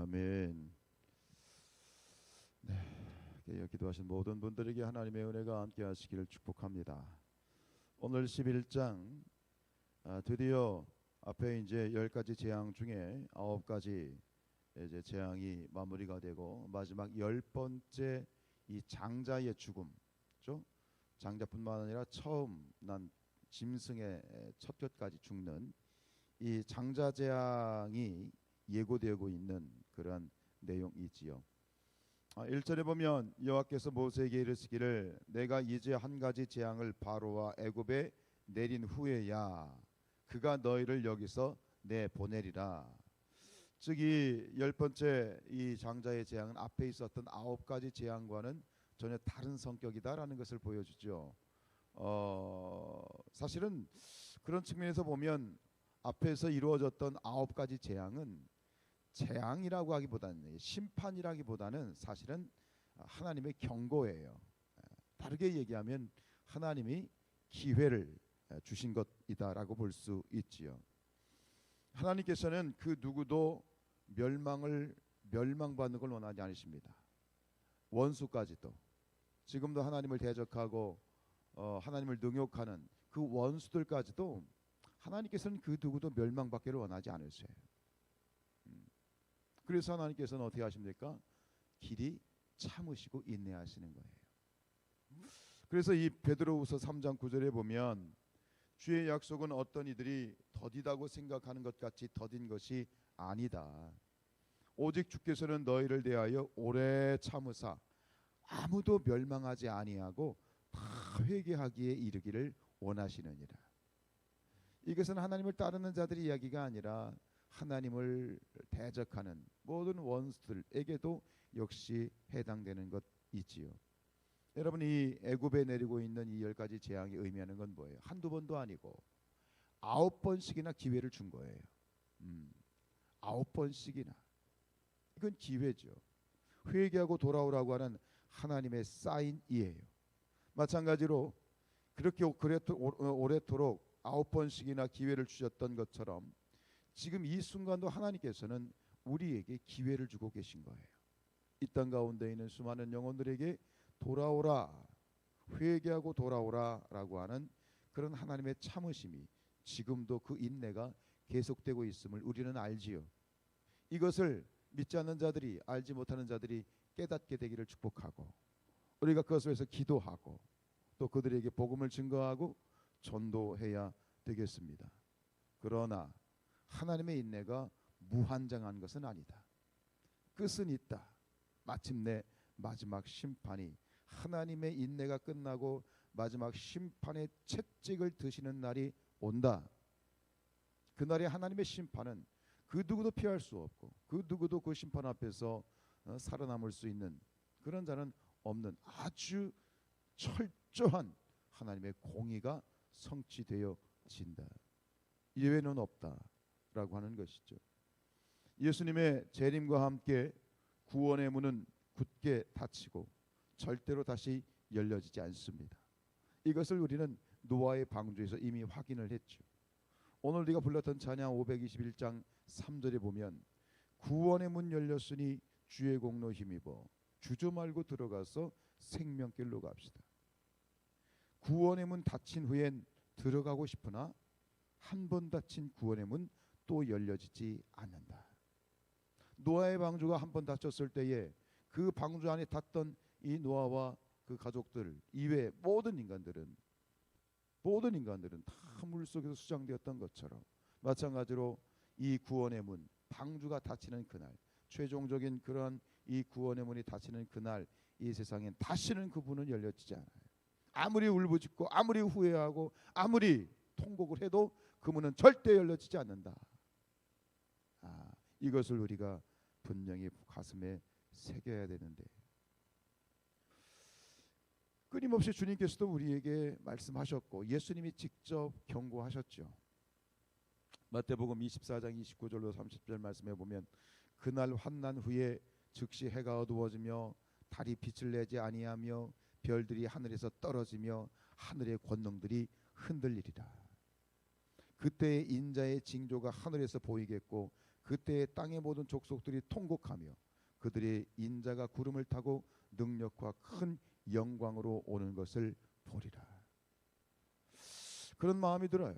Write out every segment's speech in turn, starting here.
아멘. 네, 기도하신 모든 분들에게 하나님의 은혜가 함께 하시기를 축복합니다. 오늘 11장 드디어 앞에 이제 10가지 재앙 중에 9가지 이제 재앙이 마무리가 되고 마지막 10번째 이 장자의 죽음죠. 장자뿐만 아니라 처음 난 짐승의 첫 곁까지 죽는 이 장자 재앙이 예고되고 있는 그러한 내용이지요. 1절에 보면 여호와께서 모세에게 이르시기를 내가 이제 한 가지 재앙을 바로와 애굽에 내린 후에야 그가 너희를 여기서 내보내리라. 즉 이 10번째 이 장자의 재앙은 앞에 있었던 9가지 재앙과는 전혀 다른 성격이다라는 것을 보여주죠. 사실은 그런 측면에서 보면 앞에서 이루어졌던 9가지 재앙은 재앙이라고 하기보다는 심판이라기보다는 사실은 하나님의 경고예요. 다르게 얘기하면 하나님이 기회를 주신 것이다라고 볼 수 있지요. 하나님께서는 그 누구도 멸망받는 걸 원하지 않으십니다. 원수까지도 지금도 하나님을 대적하고 하나님을 능욕하는 그 원수들까지도 하나님께서는 그 누구도 멸망받기를 원하지 않으세요. 그래서 하나님께서는 어떻게 하십니까? 길이 참으시고 인내하시는 거예요. 그래서 이 베드로후서 3장 9절에 보면 주의 약속은 어떤 이들이 더디다고 생각하는 것 같이 더딘 것이 아니다. 오직 주께서는 너희를 대하여 오래 참으사 아무도 멸망하지 아니하고 다 회개하기에 이르기를 원하시느니라. 이것은 하나님을 따르는 자들의 이야기가 아니라 하나님을 대적하는 모든 원수들에게도 역시 해당되는 것이지요. 여러분, 이 애굽에 내리고 있는 이 10가지 재앙이 의미하는 건 뭐예요? 한두 번도 아니고 9번씩이나 기회를 준 거예요. 9번씩이나. 이건 기회죠. 회개하고 돌아오라고 하는 하나님의 사인이에요. 마찬가지로 그렇게 오래도록 9번씩이나 기회를 주셨던 것처럼 지금 이 순간도 하나님께서는 우리에게 기회를 주고 계신 거예요. 이 땅 가운데 있는 수많은 영혼들에게 돌아오라, 회개하고 돌아오라라고 하는 그런 하나님의 참으심이 지금도 그 인내가 계속되고 있음을 우리는 알지요. 이것을 믿지 않는 자들이, 알지 못하는 자들이 깨닫게 되기를 축복하고 우리가 그것을 위해서 기도하고 또 그들에게 복음을 증거하고 전도해야 되겠습니다. 그러나 하나님의 인내가 무한정한 것은 아니다. 끝은 있다. 마침내 마지막 심판이 하나님의 인내가 끝나고 마지막 심판의 채찍을 드시는 날이 온다. 그날의 하나님의 심판은 그 누구도 피할 수 없고 그 누구도 그 심판 앞에서 살아남을 수 있는 그런 자는 없는 아주 철저한 하나님의 공의가 성취되어진다. 예외는 없다라고 하는 것이죠. 예수님의 재림과 함께 구원의 문은 굳게 닫히고 절대로 다시 열려지지 않습니다. 이것을 우리는 노아의 방주에서 이미 확인을 했죠. 오늘 우리가 불렀던 찬양 521장 3절에 보면 구원의 문 열렸으니 주의 공로 힘입어 주저 말고 들어가서 생명길로 갑시다. 구원의 문 닫힌 후엔 들어가고 싶으나 한 번 닫힌 구원의 문 또 열려지지 않는다. 노아의 방주가 한 번 닫혔을 때에 그 방주 안에 닿던 이 노아와 그 가족들 이외 모든 인간들은 다 물속에서 수장되었던 것처럼 마찬가지로 이 구원의 문 방주가 닫히는 그날 최종적인 그런 이 구원의 문이 닫히는 그날 이 세상엔 다시는 그 문은 열려지지 않아요. 아무리 울부짖고 아무리 후회하고 아무리 통곡을 해도 그 문은 절대 열려지지 않는다. 이것을 우리가 분명히 가슴에 새겨야 되는데 끊임없이 주님께서도 우리에게 말씀하셨고 예수님이 직접 경고하셨죠. 마태복음 24장 29절로 30절 말씀해 보면 그날 환난 후에 즉시 해가 어두워지며 달이 빛을 내지 아니하며 별들이 하늘에서 떨어지며 하늘의 권능들이 흔들리리라. 그때의 인자의 징조가 하늘에서 보이겠고 그때 땅의 모든 족속들이 통곡하며 그들의 인자가 구름을 타고 능력과 큰 영광으로 오는 것을 보리라. 그런 마음이 들어요.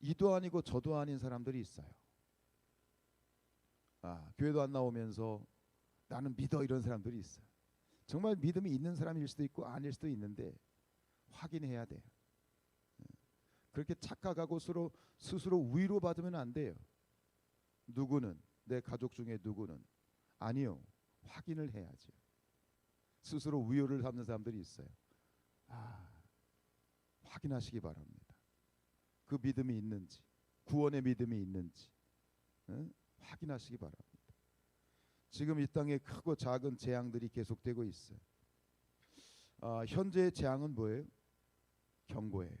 이도 아니고 저도 아닌 사람들이 있어요. 교회도 안 나오면서 나는 믿어 이런 사람들이 있어요. 정말 믿음이 있는 사람일 수도 있고 아닐 수도 있는데 확인해야 돼요. 그렇게 착각하고 스스로 위로받으면 안 돼요. 누구는, 내 가족 중에 누구는, 아니요, 확인을 해야죠. 스스로 위로를 삼는 사람들이 있어요. 확인하시기 바랍니다. 그 믿음이 있는지, 구원의 믿음이 있는지 확인하시기 바랍니다. 지금 이 땅에 크고 작은 재앙들이 계속되고 있어요. 현재의 재앙은 뭐예요? 경고예요.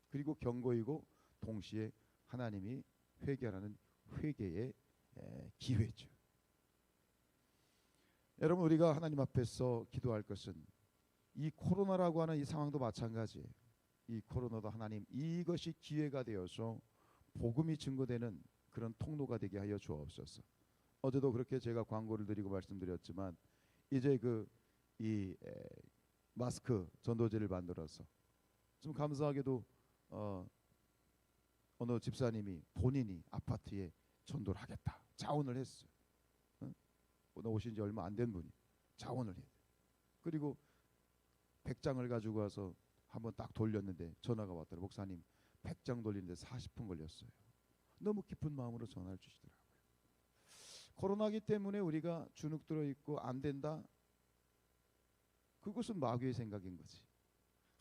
그리고 경고이고 동시에 하나님이 회개하라는 회개의 기회죠. 여러분, 우리가 하나님 앞에서 기도할 것은 이 코로나라고 하는 이 상황도 마찬가지예요. 이 코로나도 하나님, 이것이 기회가 되어서 복음이 증거되는 그런 통로가 되게 하여 주옵소서. 어제도 그렇게 제가 광고를 드리고 말씀드렸지만 이제 이 마스크 전도제를 만들어서 좀 감사하게도 어느 집사님이 본인이 아파트에 전도를 하겠다 자원을 했어요. 오늘 오신 지 얼마 안 된 분이 자원을 해요. 그리고 100장을 가지고 와서 한번 딱 돌렸는데 전화가 왔더라고요. 목사님 100장 돌리는데 40분 걸렸어요. 너무 깊은 마음으로 전화를 주시더라고요. 코로나기 때문에 우리가 주눅 들어 있고 안 된다, 그것은 마귀의 생각인 거지.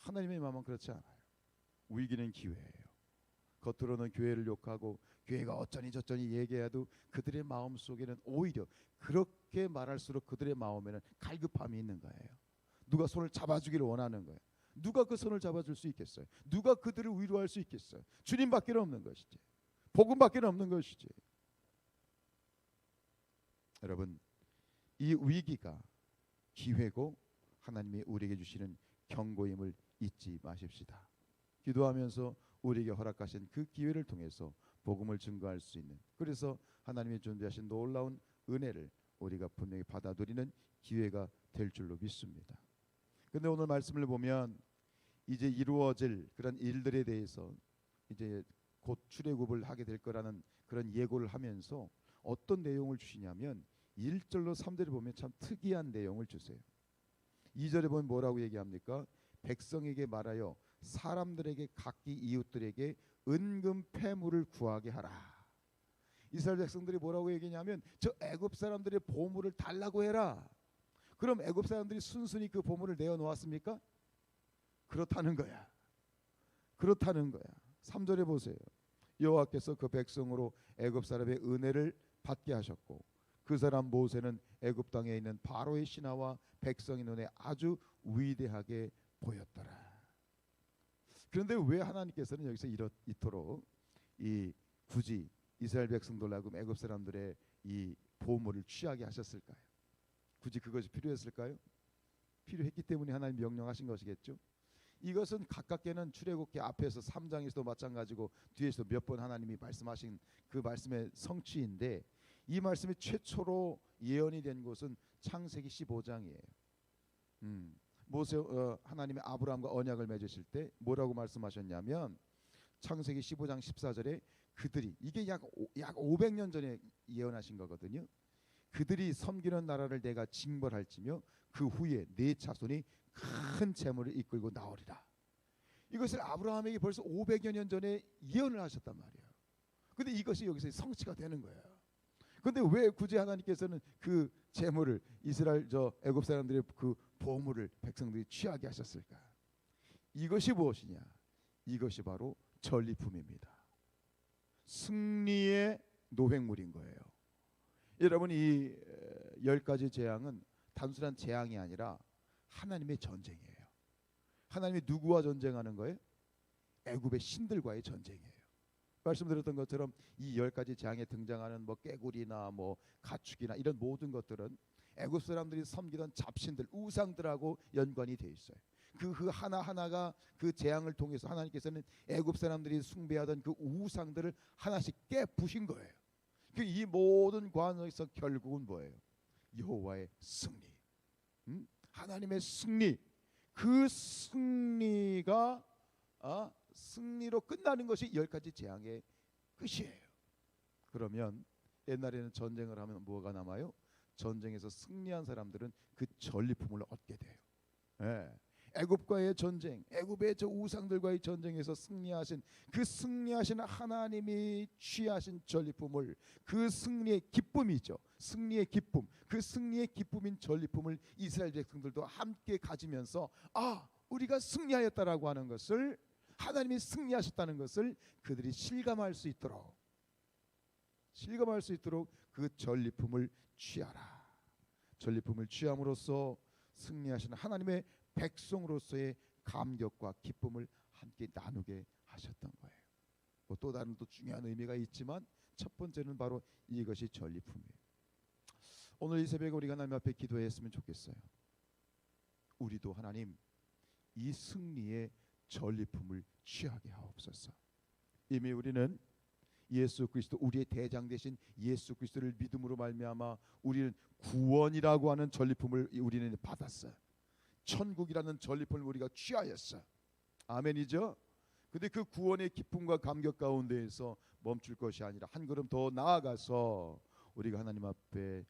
하나님의 마음은 그렇지 않아요. 위기는 기회예요. 겉으로는 교회를 욕하고 교회가 어쩌니 저쩌니 얘기해도 그들의 마음 속에는 오히려 그렇게 말할수록 그들의 마음에는 갈급함이 있는 거예요. 누가 손을 잡아주기를 원하는 거예요. 누가 그 손을 잡아줄 수 있겠어요? 누가 그들을 위로할 수 있겠어요? 주님밖에 없는 것이지. 복음밖에 없는 것이지. 여러분, 이 위기가 기회고 하나님이 우리에게 주시는 경고임을 잊지 마십시다. 기도하면서 우리에게 허락하신 그 기회를 통해서 복음을 증거할 수 있는, 그래서 하나님이 준비하신 놀라운 은혜를 우리가 분명히 받아들이는 기회가 될 줄로 믿습니다. 그런데 오늘 말씀을 보면 이제 이루어질 그런 일들에 대해서 이제 곧 출애굽을 하게 될 거라는 그런 예고를 하면서 어떤 내용을 주시냐면 1절로 3절을 보면 참 특이한 내용을 주세요. 2절에 보면 뭐라고 얘기합니까? 백성에게 말하여 사람들에게 각기 이웃들에게 은금 패물을 구하게 하라. 이스라엘 백성들이 뭐라고 얘기냐면 저 애굽 사람들의 보물을 달라고 해라. 그럼 애굽 사람들이 순순히 그 보물을 내어놓았습니까? 그렇다는 거야. 그렇다는 거야. 3절에 보세요. 여호와께서 그 백성으로 애굽 사람의 은혜를 받게 하셨고 그 사람 모세는 애굽 땅에 있는 바로의 신하와 백성의 눈에 아주 위대하게 보였더라. 그런데 왜 하나님께서는 여기서 이토록 굳이 이스라엘 백성들하고 애굽 사람들의 이 보물을 취하게 하셨을까요? 굳이 그것이 필요했을까요? 필요했기 때문에 하나님 명령하신 것이겠죠. 이것은 가깝게는 출애굽기 앞에서 3장에서도 마찬가지고 뒤에서 몇 번 하나님이 말씀하신 그 말씀의 성취인데, 이 말씀이 최초로 예언이 된 곳은 창세기 15장이에요. 모세 하나님이 아브라함과 언약을 맺으실 때 뭐라고 말씀하셨냐면 창세기 15장 14절에 그들이, 이게 약 500년 전에 예언하신 거거든요. 그들이 섬기는 나라를 내가 징벌할지며 그 후에 네 자손이 큰 재물을 이끌고 나오리라. 이것을 아브라함에게 벌써 500여 년 전에 예언을 하셨단 말이에요. 근데 이것이 여기서 성취가 되는 거예요. 근데 왜 굳이 하나님께서는 그 재물을 이스라엘 애굽 사람들의 그 보물을 백성들이 취하게 하셨을까? 이것이 무엇이냐? 이것이 바로 전리품입니다. 승리의 노획물인 거예요. 여러분, 이 10가지 재앙은 단순한 재앙이 아니라 하나님의 전쟁이에요. 하나님이 누구와 전쟁하는 거예요? 애굽의 신들과의 전쟁이에요. 말씀드렸던 것처럼 이 10가지 재앙에 등장하는 뭐 깨구리나 뭐 가축이나 이런 모든 것들은 애굽 사람들이 섬기던 잡신들, 우상들하고 연관이 돼 있어요. 그 하나하나가 그 재앙을 통해서 하나님께서는 애굽 사람들이 숭배하던 그 우상들을 하나씩 깨부신 거예요. 이 모든 과정에서 결국은 뭐예요? 여호와의 승리, 하나님의 승리. 그 승리가 승리로 끝나는 것이 10가지 재앙의 끝이에요. 그러면 옛날에는 전쟁을 하면 뭐가 남아요? 전쟁에서 승리한 사람들은 그 전리품을 얻게 돼요. 예. 애굽과의 전쟁, 애굽의 저 우상들과의 전쟁에서 승리하신 그 승리하신 하나님이 취하신 전리품을, 그 승리의 기쁨이죠. 승리의 기쁨, 그 승리의 기쁨인 전리품을 이스라엘 백성들도 함께 가지면서 우리가 승리하였다라고 하는 것을, 하나님이 승리하셨다는 것을 그들이 실감할 수 있도록 그 전리품을 취하라. 전리품을 취함으로써 승리하시는 하나님의 백성으로서의 감격과 기쁨을 함께 나누게 하셨던 거예요. 또 다른 또 중요한 의미가 있지만 첫 번째는 바로 이것이 전리품이에요. 오늘 이 새벽에 우리가 하나님 앞에 기도했으면 좋겠어요. 우리도 하나님 이 승리의 전리품을 취하게 하옵소서. 이미 우리는 예수 그리스도, 우리의 대장 되신 예수 그리스도를 믿음으로 말미암아 우리는 구원이라고 하는 전리품을 우리는 받았어요. 천국이라는 전리품을 우리가 취하였어. 아멘이죠? 근데 그 구원의 기쁨과 감격 가운데에서 멈출 것이 아니라 한 걸음 더 나아가서 우리가 하나님 앞에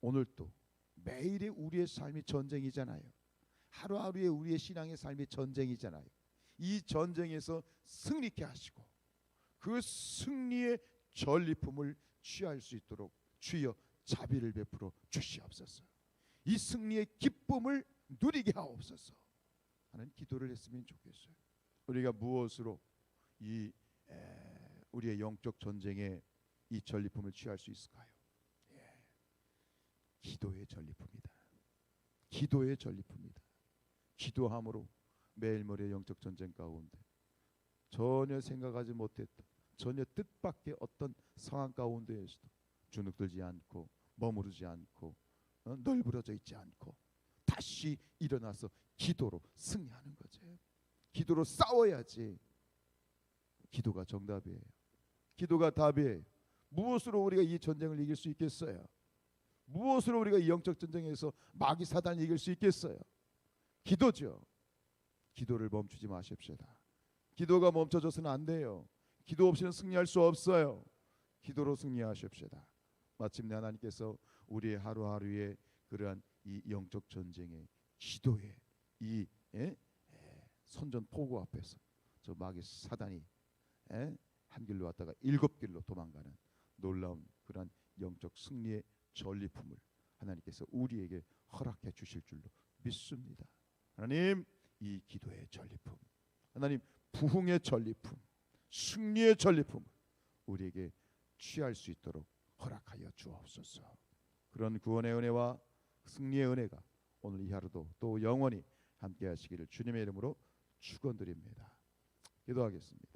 오늘도 매일의 우리의 삶이 전쟁이잖아요. 하루하루의 우리의 신앙의 삶이 전쟁이잖아요. 이 전쟁에서 승리케 하시고 그 승리의 전리품을 취할 수 있도록 주여 자비를 베풀어 주시옵소서. 이 승리의 기쁨을 누리게 하옵소서 하는 기도를 했으면 좋겠어요. 우리가 무엇으로 우리의 영적 전쟁에 이 전리품을 취할 수 있을까요? 기도의 전리품이다. 기도의 전리품이다. 기도함으로 매일매일의 영적 전쟁 가운데 전혀 생각하지 못했던, 전혀 뜻밖의 어떤 상황 가운데에서도 주눅들지 않고 머무르지 않고 널브러져 있지 않고 다시 일어나서 기도로 승리하는 거죠. 기도로 싸워야지. 기도가 정답이에요. 기도가 답이에요. 무엇으로 우리가 이 전쟁을 이길 수 있겠어요? 무엇으로 우리가 이 영적 전쟁에서 마귀 사단을 이길 수 있겠어요? 기도죠. 기도를 멈추지 마십시다. 기도가 멈춰져서는 안 돼요. 기도 없이는 승리할 수 없어요. 기도로 승리하십시다. 마침내 하나님께서 우리의 하루하루의 그러한 이 영적 전쟁의 기도의 이 선전포고 앞에서 저 마귀 사단이 한 길로 왔다가 7길로 도망가는 놀라운 그러한 영적 승리의 전리품을 하나님께서 우리에게 허락해 주실 줄로 믿습니다. 하나님, 이 기도의 전리품, 하나님 부흥의 전리품, 승리의 전리품 우리에게 취할 수 있도록 허락하여 주옵소서. 그런 구원의 은혜와 승리의 은혜가 오늘 이 하루도 또 영원히 함께 하시기를 주님의 이름으로 축원드립니다. 기도하겠습니다.